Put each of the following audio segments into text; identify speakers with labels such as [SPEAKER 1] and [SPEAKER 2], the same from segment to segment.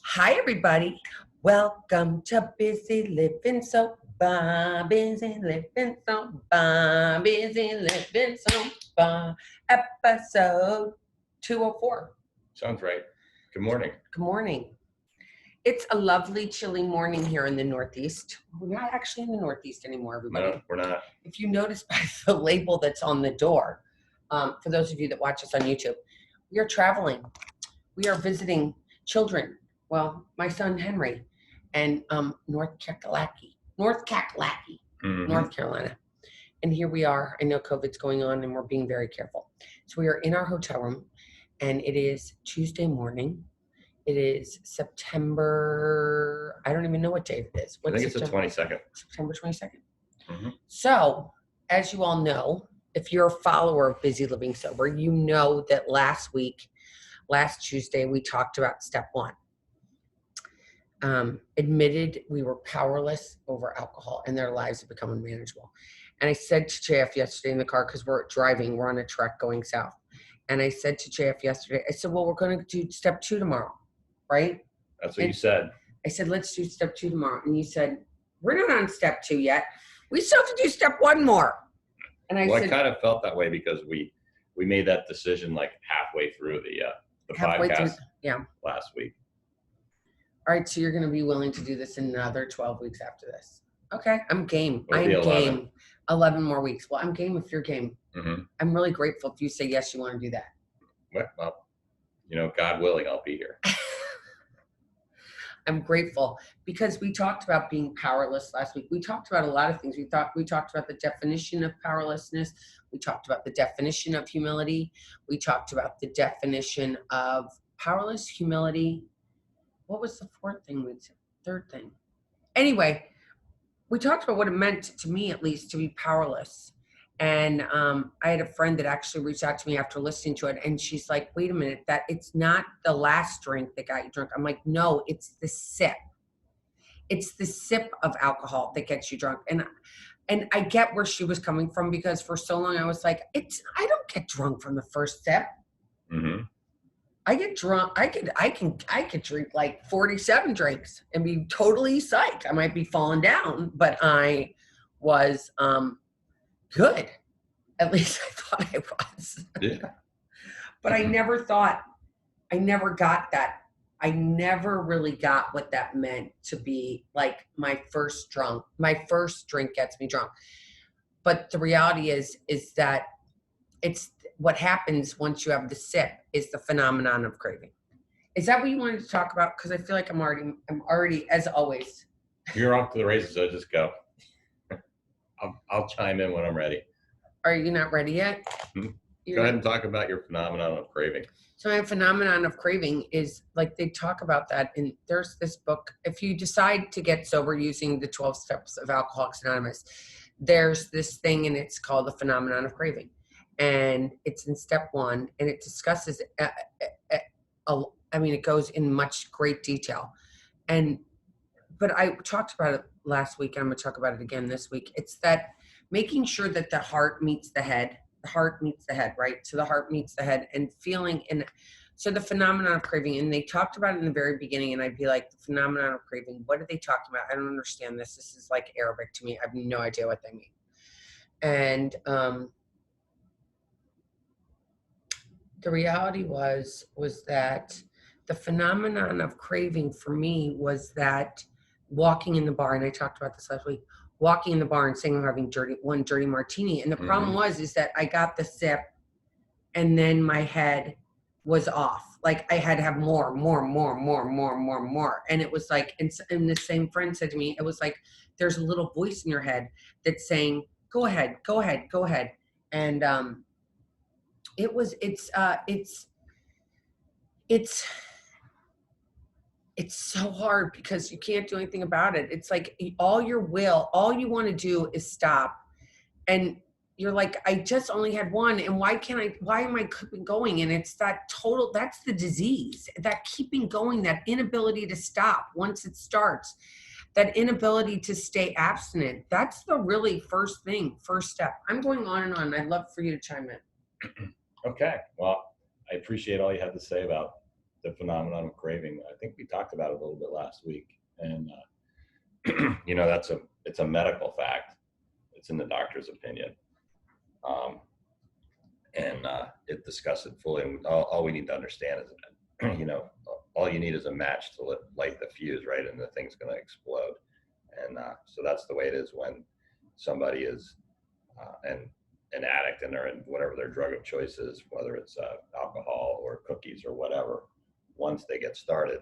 [SPEAKER 1] Hi, everybody. Welcome to Busy Living Sober. Busy Living Sober. Busy Living Sober. Episode 204.
[SPEAKER 2] Sounds right. Good morning.
[SPEAKER 1] Good morning. It's a lovely, chilly morning here in the Northeast. We're not actually in the Northeast anymore, everybody.
[SPEAKER 2] No, we're not.
[SPEAKER 1] If you notice by the label that's on the door, for those of you that watch us on YouTube, we are traveling. We are visiting children. Well, my son Henry, and North Kakalaki, North Carolina. And here we are. I know COVID's going on and we're being very careful. So we are in our hotel room and it is Tuesday morning. It is September, I don't even know what day it is.
[SPEAKER 2] I think it's the 22nd.
[SPEAKER 1] September 22nd. So, as you all know, if you're a follower of Busy Living Sober, you know that last Tuesday, we talked about step one. Admitted we were powerless over alcohol and their lives have become unmanageable. And I said to JF yesterday in the car, because we're driving, we're on a trek going south. And I said to JF yesterday, I said, well, we're going to do step 2 tomorrow, right?
[SPEAKER 2] That's what you said.
[SPEAKER 1] I said, let's do step 2 tomorrow. And you said, we're not on step 2 yet. We still have to do step 1 more. And I said,
[SPEAKER 2] I kind of felt that way because we made that decision like halfway through the podcast last week.
[SPEAKER 1] All right, so you're going to be willing to do this another 12 weeks after this. Okay, I'm game.
[SPEAKER 2] I'm
[SPEAKER 1] game. 11 more weeks. Well, I'm game if you're game.
[SPEAKER 2] Mm-hmm.
[SPEAKER 1] I'm really grateful if you say yes, you want to do that.
[SPEAKER 2] Well, God willing, I'll be here.
[SPEAKER 1] I'm grateful because we talked about being powerless last week. We talked about a lot of things. We talked about the definition of powerlessness. We talked about the definition of humility. We talked about the definition of powerless, humility. What was the third thing? Anyway, we talked about what it meant to me, at least, to be powerless. And I had a friend that actually reached out to me after listening to it. And she's like, wait a minute, that it's not the last drink that got you drunk. I'm like, no, it's the sip. It's the sip of alcohol that gets you drunk. And I get where she was coming from because for so long I was like, I don't get drunk from the first sip.
[SPEAKER 2] Mm-hmm.
[SPEAKER 1] I get drunk. I could drink like 47 drinks and be totally psyched. I might be falling down, but I was good. At least I thought I was.
[SPEAKER 2] Yeah.
[SPEAKER 1] But I never got that. I never really got what that meant to be like my first drink gets me drunk. But the reality is that it's what happens once you have the sip is the phenomenon of craving. Is that what you wanted to talk about? Because I feel like I'm already, as always.
[SPEAKER 2] You're off to the races, so just go. I'll chime in when I'm ready.
[SPEAKER 1] Are you not ready yet?
[SPEAKER 2] Mm-hmm. Go ahead and talk about your phenomenon of craving.
[SPEAKER 1] So my phenomenon of craving is like they talk about that. And there's this book. If you decide to get sober using the 12 steps of Alcoholics Anonymous, there's this thing and it's called the phenomenon of craving. And it's in step 1 and it discusses, it goes in great detail. But I talked about it last week and I'm going to talk about it again this week. It's that making sure that the heart meets the head. The heart meets the head, right? So the heart meets the head and feeling. And so the phenomenon of craving, and they talked about it in the very beginning, and I'd be like, the phenomenon of craving, what are they talking about? I don't understand this. This is like Arabic to me. I have no idea what they mean. And the reality was that the phenomenon of craving for me was that walking in the bar, and I talked about this last week, walking in the bar and saying I'm having one dirty martini. And the problem is that I got the sip and then my head was off. Like I had to have more. And it was like, and the same friend said to me, it was like, there's a little voice in your head that's saying, go ahead. And it's so hard because you can't do anything about it. It's like all you want to do is stop. And you're like, I just only had one. And why am I keeping going? And it's that's the disease, that keeping going, that inability to stop once it starts, that inability to stay abstinent. That's the really first step. I'm going on and on. I'd love for you to chime in.
[SPEAKER 2] Okay. Well, I appreciate all you had to say about the phenomenon of craving. I think we talked about it a little bit last week, and you know, it's a medical fact. It's in the doctor's opinion, and it discussed it fully. And all we need to understand is that, you know, all you need is a match to light the fuse, right? And the thing's going to explode. And so that's the way it is when somebody is an addict and they're in whatever their drug of choice is, whether it's alcohol or cookies or whatever. Once they get started,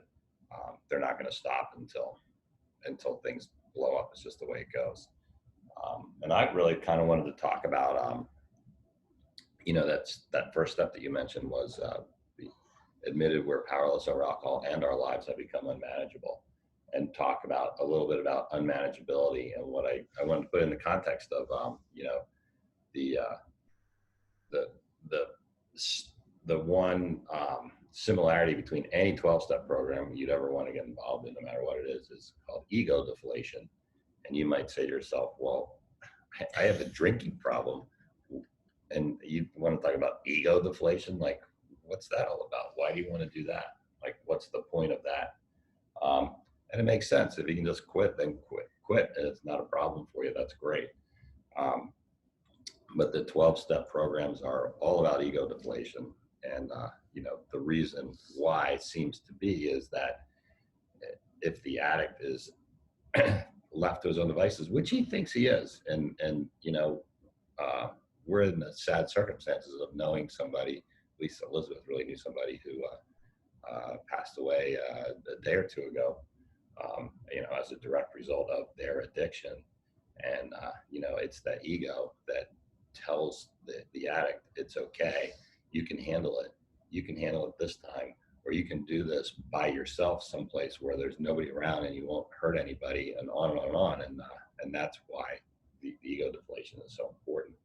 [SPEAKER 2] they're not going to stop until things blow up. It's just the way it goes. And I really kind of wanted to talk about, you know, that first step that you mentioned was admitted we're powerless over alcohol and our lives have become unmanageable, and talk about a little bit about unmanageability and what I wanted to put in the context of, you know, the one similarity between any 12-step program you'd ever want to get involved in, no matter what it is called ego deflation. And you might say to yourself, well, I have a drinking problem, and you want to talk about ego deflation? Like, what's that all about? Why do you want to do that? Like, what's the point of that? And it makes sense. If you can just quit, then quit. And it's not a problem for you. That's great. But the 12-step programs are all about ego deflation. And, you know, the reason why seems to be is that if the addict is left to his own devices, which he thinks he is, and you know, we're in the sad circumstances of knowing somebody, at least Elizabeth really knew somebody who passed away a day or two ago, you know, as a direct result of their addiction. And, you know, it's that ego that tells the addict, it's okay, you can handle it. You can handle it this time, or you can do this by yourself someplace where there's nobody around and you won't hurt anybody, and on and on and on. And that's why the ego deflation is so important.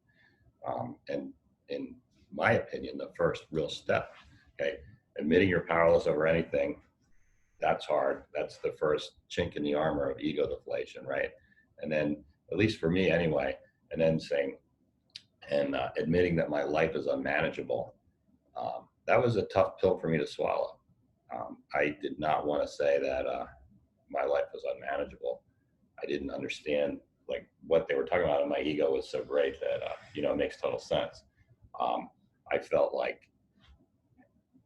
[SPEAKER 2] And in my opinion, the first real step, okay, admitting you're powerless over anything, that's hard. That's the first chink in the armor of ego deflation, right? And then, at least for me anyway, and then saying, and admitting that my life is unmanageable. That was a tough pill for me to swallow. I did not want to say that my life was unmanageable. I didn't understand like what they were talking about, and my ego was so great that you know, it makes total sense. I felt like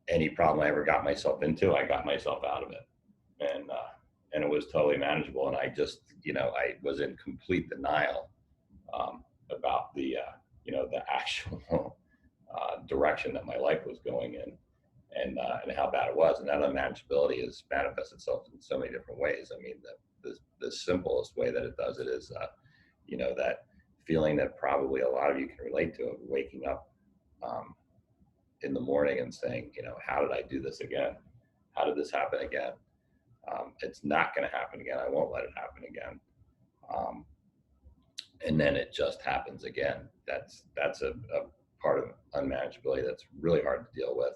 [SPEAKER 2] any problem I ever got myself into, I got myself out of it, and it was totally manageable. And I just, you know, I was in complete denial about the you know, the actual direction that my life was going in, and how bad it was. And that unmanageability has manifested itself in so many different ways. I mean, the simplest way that it does it is, you know, that feeling that probably a lot of you can relate to, of waking up in the morning and saying, you know, how did I do this again? How did this happen again? It's not going to happen again. I won't let it happen again. And then it just happens again. That's a part of unmanageability that's really hard to deal with,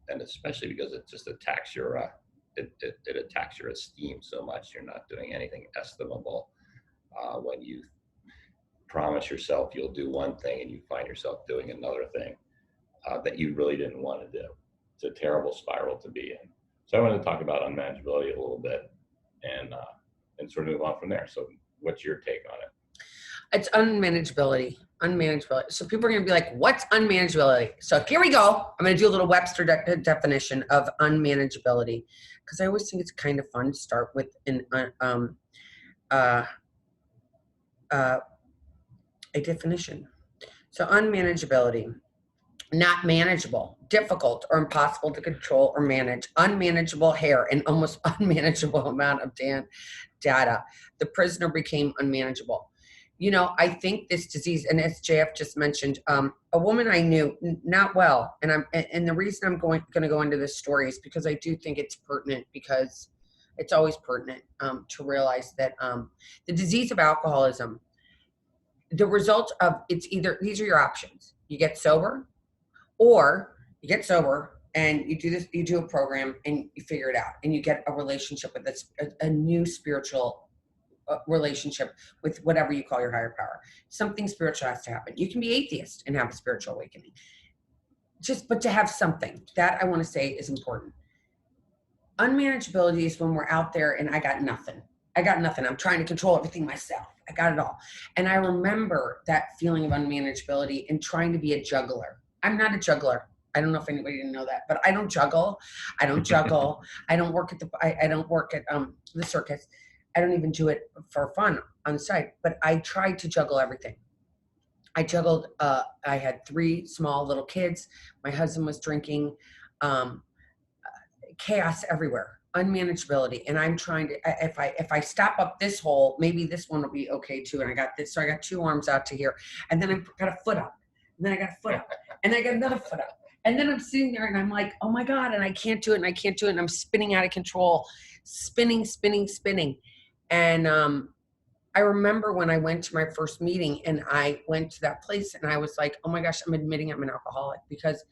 [SPEAKER 2] and especially because it just attacks your it attacks your esteem so much. You're not doing anything estimable when you promise yourself you'll do one thing and you find yourself doing another thing that you really didn't want to do. It's a terrible spiral to be in. So I want to talk about unmanageability a little bit, and sort of move on from there. So what's your take on it?
[SPEAKER 1] It's unmanageability. So people are going to be like, what's unmanageability? So here we go. I'm going to do a little Webster definition of unmanageability, because I always think it's kind of fun to start with a definition. So unmanageability: not manageable, difficult or impossible to control or manage, unmanageable hair, and almost unmanageable amount of data. The prisoner became unmanageable. You know, I think this disease, and as JF just mentioned, a woman I knew not well, and the reason I'm going to go into this story is because I do think it's pertinent, because it's always pertinent to realize that the disease of alcoholism, the result of it's either, these are your options: you get sober, or you get sober and you do this, you do a program and you figure it out, and you get a relationship with this, a new spiritual relationship with whatever you call your higher power. Something spiritual has to happen. You can be atheist and have a spiritual awakening. But to have something, that I want to say is important. unmanageability is when we're out there and I got nothing. I'm trying to control everything myself. I got it all. And I remember that feeling of unmanageability and trying to be a juggler. I'm not a juggler. I don't know if anybody didn't know that, but I don't juggle. I don't juggle. I don't work at I don't work at the circus. I don't even do it for fun on the side, but I tried to juggle everything. I juggled, I had 3 small little kids. My husband was drinking, um, chaos everywhere, unmanageability. And I'm trying to, if I stop up this hole, maybe this one will be okay too. And I got this, so I got 2 arms out to here, and then I got a foot up, and then I got a foot up, and I got another foot up. And then I'm sitting there and I'm like, oh my God, and I can't do it, and I can't do it. And I'm spinning out of control, spinning. And I remember when I went to my first meeting and I went to that place and I was like, oh my gosh, I'm admitting I'm an alcoholic, because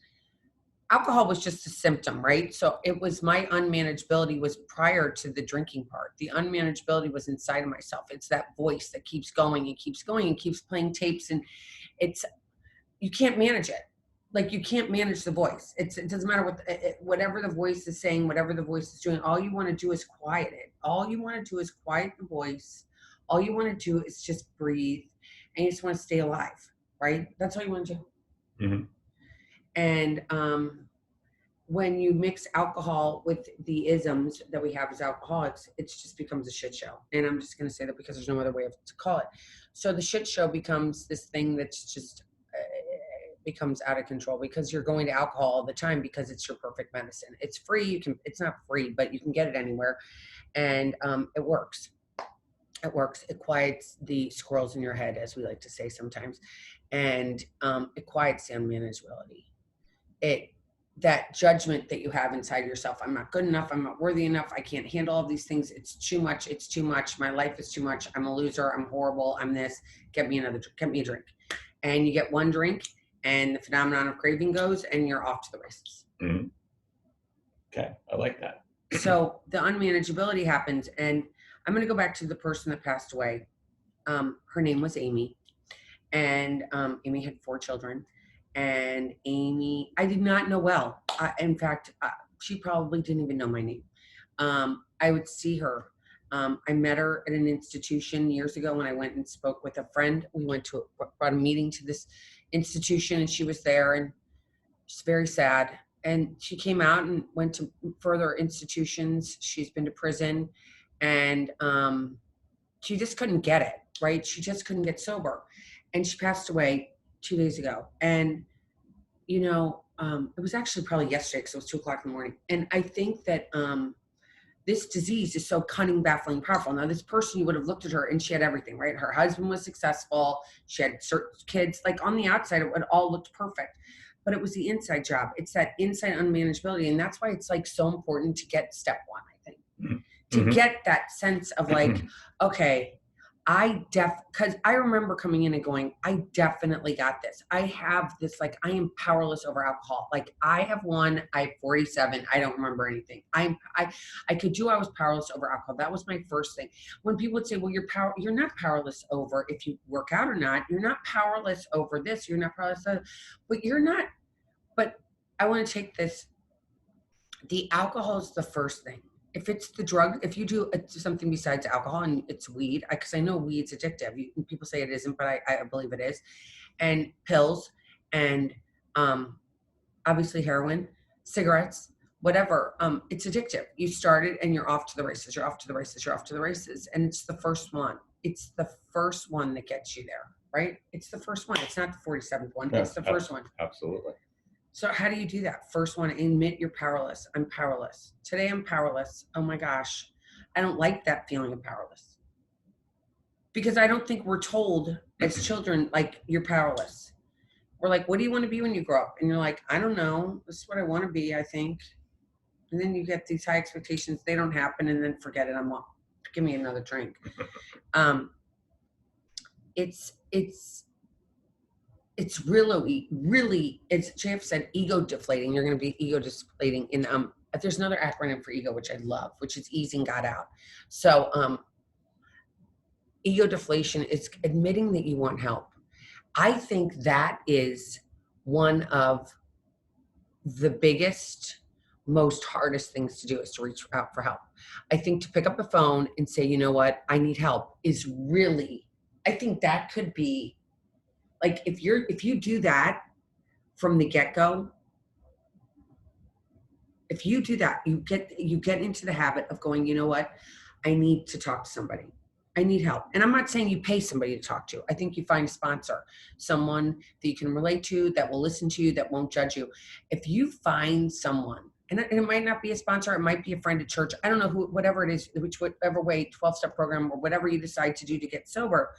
[SPEAKER 1] alcohol was just a symptom, right? So it was, my unmanageability was prior to the drinking part. The unmanageability was inside of myself. It's that voice that keeps going and keeps going and keeps playing tapes, and it's, you can't manage it. Like, you can't manage the voice. It doesn't matter what, whatever the voice is saying, whatever the voice is doing, all you want to do is quiet it. All you want to do is quiet the voice. All you want to do is just breathe, and you just want to stay alive, right? That's all you want to do.
[SPEAKER 2] Mm-hmm.
[SPEAKER 1] And when you mix alcohol with the isms that we have as alcoholics, it just becomes a shit show. And I'm just going to say that because there's no other way to call it. So the shit show becomes this thing that's just becomes out of control, because you're going to alcohol all the time because it's your perfect medicine. It's free. You can, it's not free, but you can get it anywhere. And it works. It works. It quiets the squirrels in your head, as we like to say sometimes. And it quiets the unmanageability. That judgment that you have inside yourself. I'm not good enough. I'm not worthy enough. I can't handle all these things. It's too much. It's too much. My life is too much. I'm a loser. I'm horrible. I'm this. Get me a drink. And you get one drink, and the phenomenon of craving goes, and you're off to the races.
[SPEAKER 2] Mm-hmm. Okay. I like that.
[SPEAKER 1] So the unmanageability happens, and I'm going to go back to the person that passed away. Her name was Amy, and Amy had 4 children. And Amy, I did not know well. In fact, she probably didn't even know my name. I would see her. I met her at an institution years ago when I went and spoke with a friend. We went to brought a meeting to this institution, and she was there, and she's very sad. And she came out and went to further institutions. She's been to prison, and she just couldn't get it, right? She just couldn't get sober. And she passed away 2 days ago. And, you know, it was actually probably yesterday, because it was 2:00 in the morning. And I think that this disease is so cunning, baffling, powerful. Now, this person, you would have looked at her and she had everything, right? Her husband was successful. She had certain kids. Like, on the outside, it all looked perfect. But it was the inside job. It's that inside unmanageability. And that's why it's like so important to get step 1, I think. Mm-hmm. To get that sense of like, okay, because I remember coming in and going, I definitely got this. I have this, like, I am powerless over alcohol. Like, I have won, I have 47. I don't remember anything. I was powerless over alcohol. That was my first thing. When people would say, well, you're not powerless over if you work out or not. You're not powerless over this. You're not powerless over, but you're not. But I want to take this. The alcohol is the first thing. If it's the drug, if you do something besides alcohol and it's weed, because I know weed's addictive. People say it isn't, but I believe it is. And pills, and obviously heroin, cigarettes, whatever. It's addictive. You started and you're off to the races. You're off to the races. You're off to the races. And it's the first one. It's the first one that gets you there, right? It's the first one. It's not the 47th one. No, it's the first one.
[SPEAKER 2] Absolutely.
[SPEAKER 1] So how do you do that? First one, admit you're powerless. I'm powerless. Today I'm powerless. Oh my gosh. I don't like that feeling of powerless. Because I don't think we're told as children, like, you're powerless. We're like, what do you want to be when you grow up? And you're like, I don't know. This is what I want to be, I think. And then you get these high expectations. They don't happen, and then forget it. I'm off. Give me another drink. It's really, as JF said, ego deflating. You're going to be ego deflating. And there's another acronym for ego, which I love, which is easing God out. So ego deflation is admitting that you want help. I think that is one of the biggest, most hardest things to do is to reach out for help. I think to pick up the phone and say, you know what, I need help is really, I think that could be like, if you do that from the get-go, if you do that, you get into the habit of going, you know what, I need to talk to somebody. I need help. And I'm not saying you pay somebody to talk to. I think you find a sponsor, someone that you can relate to, that will listen to you, that won't judge you. If you find someone, and it might not be a sponsor, it might be a friend at church. I don't know who, whatever it is, whichever way, 12-step program or whatever you decide to do to get sober.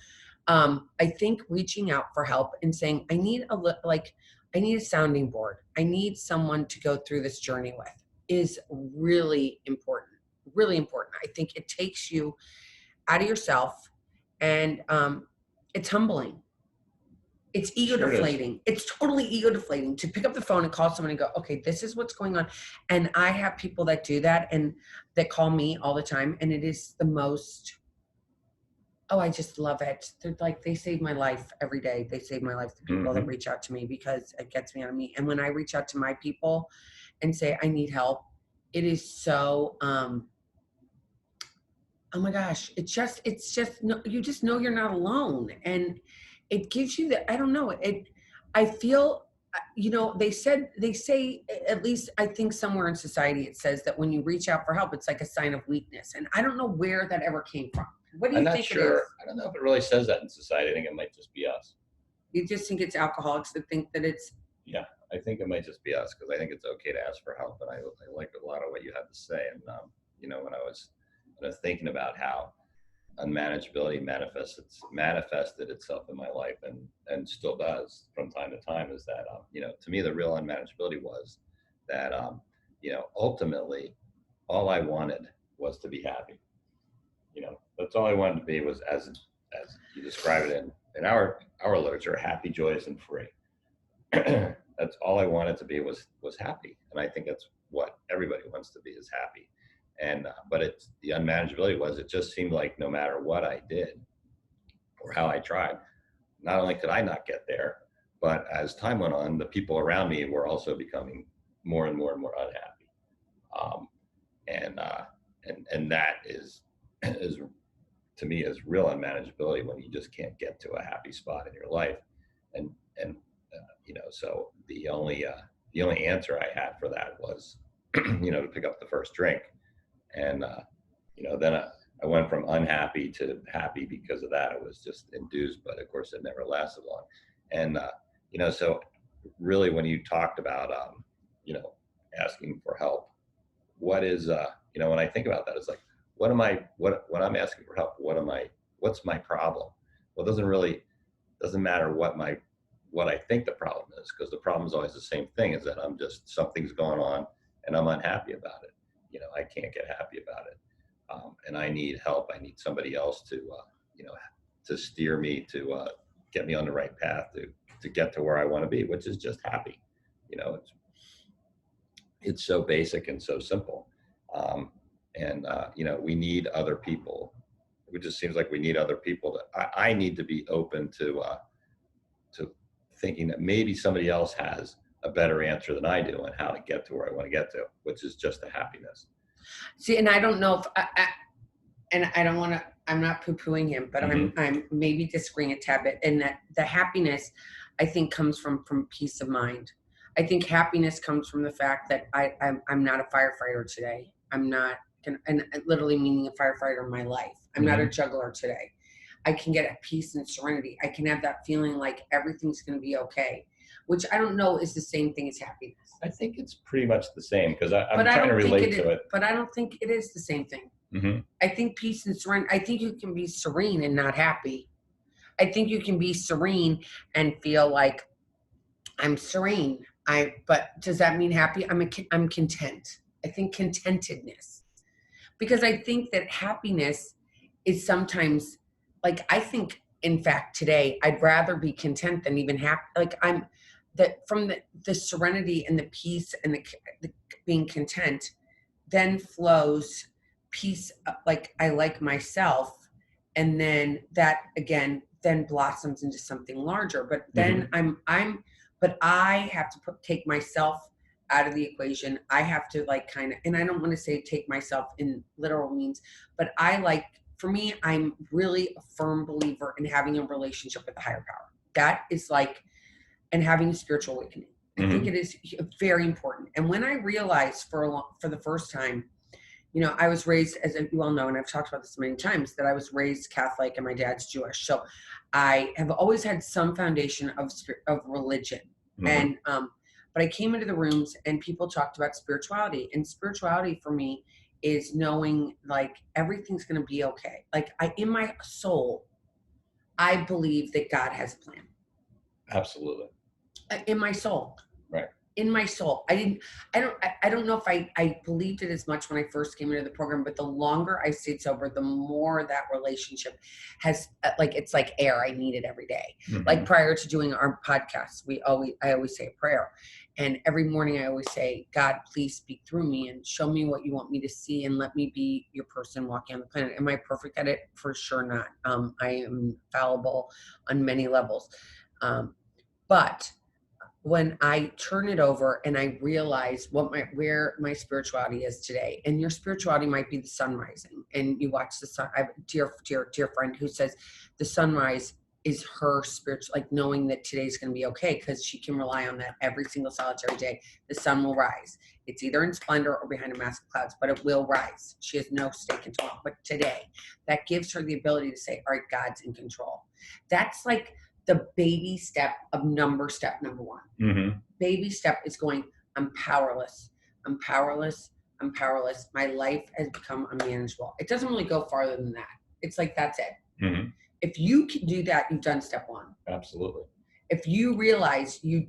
[SPEAKER 1] I think reaching out for help and saying, I need I need a sounding board. I need someone to go through this journey with is really important. Really important. I think it takes you out of yourself, and it's humbling. It's ego
[SPEAKER 2] Sure it is.
[SPEAKER 1] deflating. It's totally ego deflating to pick up the phone and call someone and go, okay, this is what's going on. And I have people that do that and that call me all the time. And it is the most, oh, I just love it. They're like, they save my life every day. They save my life, the people that reach out to me, because it gets me out of me. And when I reach out to my people and say, I need help, it is so, oh my gosh, it's just, no, you just know you're not alone. And it gives you I don't know, I feel, they say, at least I think somewhere in society, it says that when you reach out for help, it's like a sign of weakness. And I don't know where that ever came from. What do you
[SPEAKER 2] I'm not
[SPEAKER 1] think it
[SPEAKER 2] sure.
[SPEAKER 1] is?
[SPEAKER 2] I don't know if it really says that in society. I think it might just be us.
[SPEAKER 1] You just think it's alcoholics that think that it's,
[SPEAKER 2] Yeah, I think it might just be us because I think it's okay to ask for help. And I like a lot of what you had to say. And, when I was thinking about how unmanageability manifested itself in my life and still does from time to time is that, to me, the real unmanageability was that, ultimately all I wanted was to be happy. That's all I wanted to be was, as you describe it in our literature, happy, joyous, and free. That's all I wanted to be was happy. And I think that's what everybody wants to be, is happy. And but it's the unmanageability was, it just seemed like no matter what I did or how I tried, not only could I not get there, but as time went on, the people around me were also becoming more and more and more unhappy. And that is to me is real unmanageability, when you just can't get to a happy spot in your life. And so the only answer I had for that was to pick up the first drink. And then I went from unhappy to happy because of that. It was just induced, but of course it never lasted long. And so really, when you talked about asking for help, what is when I think about that, it's like, when I'm asking for help, what's my problem? Well, it doesn't matter what I think the problem is, because the problem is always the same thing, is that something's going on and I'm unhappy about it. I can't get happy about it. And I need help. I need somebody else to steer me, to get me on the right path, to get to where I want to be, which is just happy. It's so basic and so simple. We need other people. It just seems like we need other people. I need to be open to thinking that maybe somebody else has a better answer than I do on how to get to where I want to get to, which is just the happiness.
[SPEAKER 1] see, and I don't know if and I don't want to, I'm not poo-pooing him, but I'm maybe disagreeing a tad bit, and that the happiness, I think, comes from peace of mind. I think happiness comes from the fact that I'm not a firefighter today. I'm not, and literally meaning a firefighter in my life. I'm not a juggler today. I can get at peace and serenity. I can have that feeling like everything's going to be okay, which I don't know is the same thing as happiness.
[SPEAKER 2] I think it's pretty much the same, because I'm trying to relate to it.
[SPEAKER 1] But I don't think it is the same thing. I think peace and serenity, I think you can be serene and not happy. I think you can be serene and feel like, I'm serene. But does that mean happy? I'm content. I think contentedness, because I think that happiness is sometimes, like, I think, in fact, today I'd rather be content than even happy. Like, I'm that from the serenity and the peace and the being content, then flows peace. Like, I like myself, and then that again then blossoms into something larger. But then but I have to take myself out of the equation. I have to like kind of, and I don't want to say take myself in literal means, but for me, I'm really a firm believer in having a relationship with a higher power. That is like, and having a spiritual awakening. I think it is very important. And when I realized for the first time, you know, I was raised, as you well know, and I've talked about this many times, that I was raised Catholic and my dad's Jewish. So I have always had some foundation of religion. And, but I came into the rooms and people talked about spirituality, and spirituality for me is knowing like everything's going to be okay. Like in my soul, I believe that God has a plan.
[SPEAKER 2] Absolutely.
[SPEAKER 1] In my soul.
[SPEAKER 2] Right.
[SPEAKER 1] In my soul. I don't know if I believed it as much when I first came into the program, but the longer I stayed sober, the more that relationship has like, it's like air. I need it every day. Like prior to doing our podcast, I always say a prayer. And every morning I always say, God, please speak through me and show me what you want me to see and let me be your person walking on the planet. Am I perfect at it? For sure not. I am fallible on many levels. But when I turn it over and I realize where my spirituality is today, and your spirituality might be the sun rising, and you watch the sun. I have a dear friend who says the sunrise is her spiritual, like knowing that today's going to be okay because she can rely on that every single solitary day. The sun will rise. It's either in splendor or behind a mask of clouds, but it will rise. She has no stake in tomorrow. But today, that gives her the ability to say, all right, God's in control. That's like the baby step of step number one. Baby step is going, I'm powerless. I'm powerless. I'm powerless. My life has become unmanageable. It doesn't really go farther than that. It's like, that's it. If you can do that, you've done step one.
[SPEAKER 2] Absolutely.
[SPEAKER 1] If you realize you're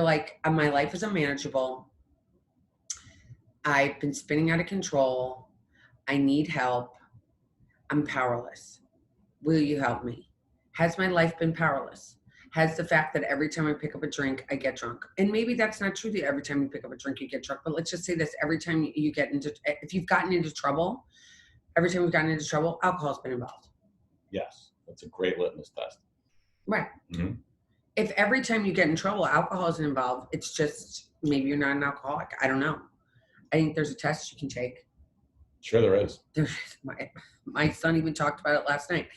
[SPEAKER 1] like, my life is unmanageable. I've been spinning out of control. I need help. I'm powerless. Will you help me? Has my life been powerless? Has the fact that every time I pick up a drink, I get drunk? And maybe that's not true that every time you pick up a drink, you get drunk. But let's just say this, every time you get if you've gotten into trouble, every time you've gotten into trouble, alcohol's been involved.
[SPEAKER 2] Yes, that's a great litmus test.
[SPEAKER 1] Right. If every time you get in trouble, alcohol isn't involved, it's just maybe you're not an alcoholic. I don't know. I think there's a test you can take.
[SPEAKER 2] Sure there is.
[SPEAKER 1] My son even talked about it last night.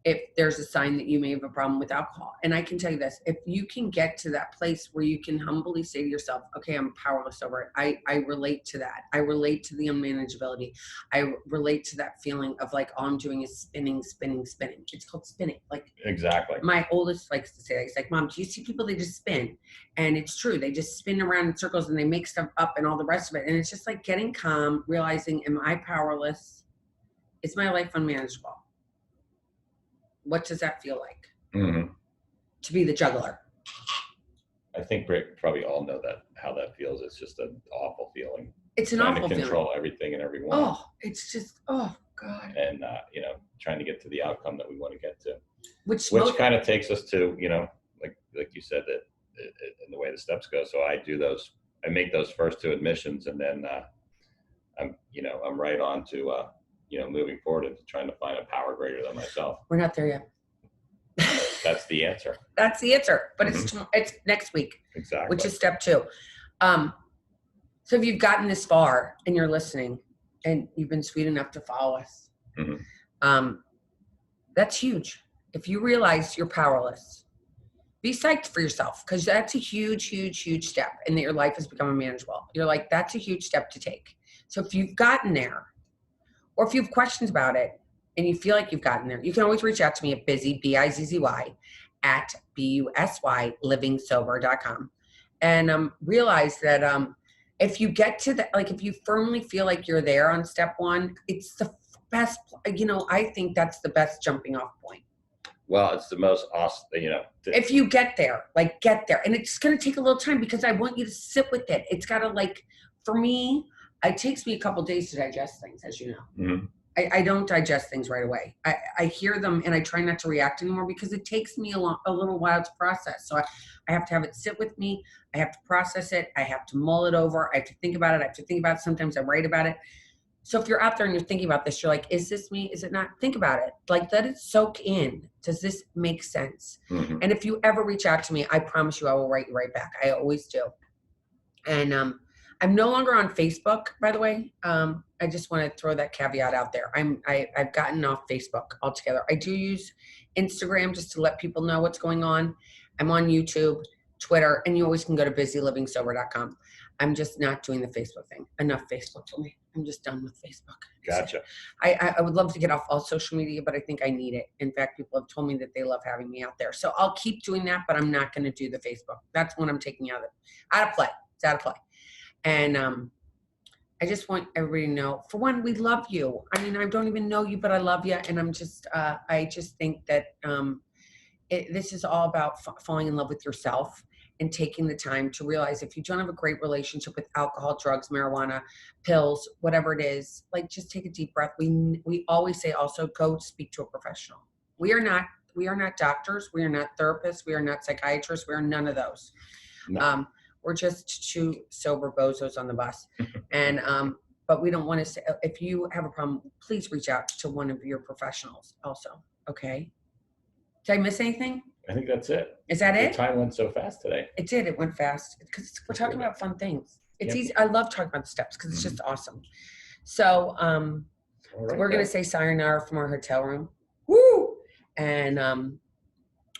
[SPEAKER 1] If there's a sign that you may have a problem with alcohol. And I can tell you this, if you can get to that place where you can humbly say to yourself, okay, I'm powerless over it. I relate to that. I relate to the unmanageability. I relate to that feeling of like, all I'm doing is spinning. It's called spinning. Like,
[SPEAKER 2] exactly.
[SPEAKER 1] My oldest likes to say that. He's like, Mom, do you see people, they just spin? And it's true. They just spin around in circles and they make stuff up and all the rest of it. And it's just like getting calm, realizing, am I powerless? Is my life unmanageable? What does that feel like to be the juggler?
[SPEAKER 2] I think we probably all know how that feels. It's just an awful feeling.
[SPEAKER 1] It's an awful feeling. Trying
[SPEAKER 2] to control everything and everyone.
[SPEAKER 1] Oh, it's just, oh God.
[SPEAKER 2] And, trying to get to the outcome that we want to get to. Which kind of takes us to, like you said, that in the way the steps go. So I make those first two admissions, and then I'm right on to, moving forward and trying to find a power greater than myself.
[SPEAKER 1] We're not there yet.
[SPEAKER 2] That's the answer.
[SPEAKER 1] That's the answer. But it's next week.
[SPEAKER 2] Exactly.
[SPEAKER 1] Which is step 2. So if you've gotten this far and you're listening and you've been sweet enough to follow us, that's huge. If you realize you're powerless, be psyched for yourself, because that's a huge, huge, huge step, and that your life has become unmanageable. You're like, that's a huge step to take. So if you've gotten there, or if you have questions about it and you feel like you've gotten there, you can always reach out to me at Bizzy, B-I-Z-Z-Y, at BUSYLivingSober.com. And realize that if you get to that, like if you firmly feel like you're there on step 1, it's the best, I think that's the best jumping off point.
[SPEAKER 2] Well, it's the most awesome,
[SPEAKER 1] if you get there. And it's going to take a little time, because I want you to sit with it. It's got to, for me, it takes me a couple of days to digest things, as you know. I don't digest things right away. I hear them and I try not to react anymore, because it takes me a little while to process. So I have to have it sit with me. I have to process it. I have to mull it over. I have to think about it. Sometimes I write about it. So if you're out there and you're thinking about this, you're like, is this me? Is it not? Think about it. Let it soak in. Does this make sense? And if you ever reach out to me, I promise you I will write you right back. I always do. And I'm no longer on Facebook, by the way. I just want to throw that caveat out there. I've gotten off Facebook altogether. I do use Instagram just to let people know what's going on. I'm on YouTube, Twitter, and you always can go to busylivingsober.com. I'm just not doing the Facebook thing. Enough Facebook for me. I'm just done with Facebook.
[SPEAKER 2] Gotcha.
[SPEAKER 1] I would love to get off all social media, but I think I need it. In fact, people have told me that they love having me out there. So I'll keep doing that, but I'm not going to do the Facebook. That's when I'm taking out of play. It's out of play. And I just want everybody to know, for one, we love you. I mean, I don't even know you, but I love you. And I'm just, I just think that this is all about falling in love with yourself and taking the time to realize if you don't have a great relationship with alcohol, drugs, marijuana, pills, whatever it is, like just take a deep breath. We always say also go speak to a professional. We are not doctors. We are not therapists. We are not psychiatrists. We are none of those.
[SPEAKER 2] No.
[SPEAKER 1] We're just two sober bozos on the bus. And, but we don't want to say, if you have a problem, please reach out to one of your professionals also. Okay. Did I miss anything?
[SPEAKER 2] I think that's it.
[SPEAKER 1] Is that it?
[SPEAKER 2] The time went so fast today.
[SPEAKER 1] It did. It went fast because we're talking about fun things. It's
[SPEAKER 2] Yep.
[SPEAKER 1] easy. I love talking about the steps because it's just awesome. So we're going to say sayonara from our hotel room. Woo! And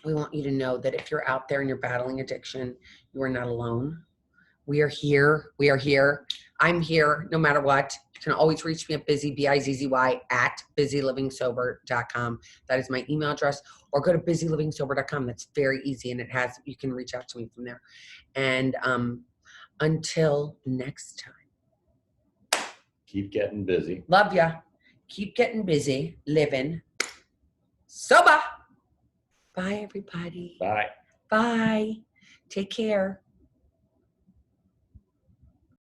[SPEAKER 1] we want you to know that if you're out there and you're battling addiction, you are not alone. We are here. We are here. I'm here no matter what. You can always reach me at Bizzy, B-I-Z-Z-Y, at busylivingsober.com. That is my email address. Or go to busylivingsober.com. That's very easy, and you can reach out to me from there. And until next time.
[SPEAKER 2] Keep getting busy.
[SPEAKER 1] Love ya. Keep getting busy, living sober. Bye, everybody.
[SPEAKER 2] Bye.
[SPEAKER 1] Bye. Take care.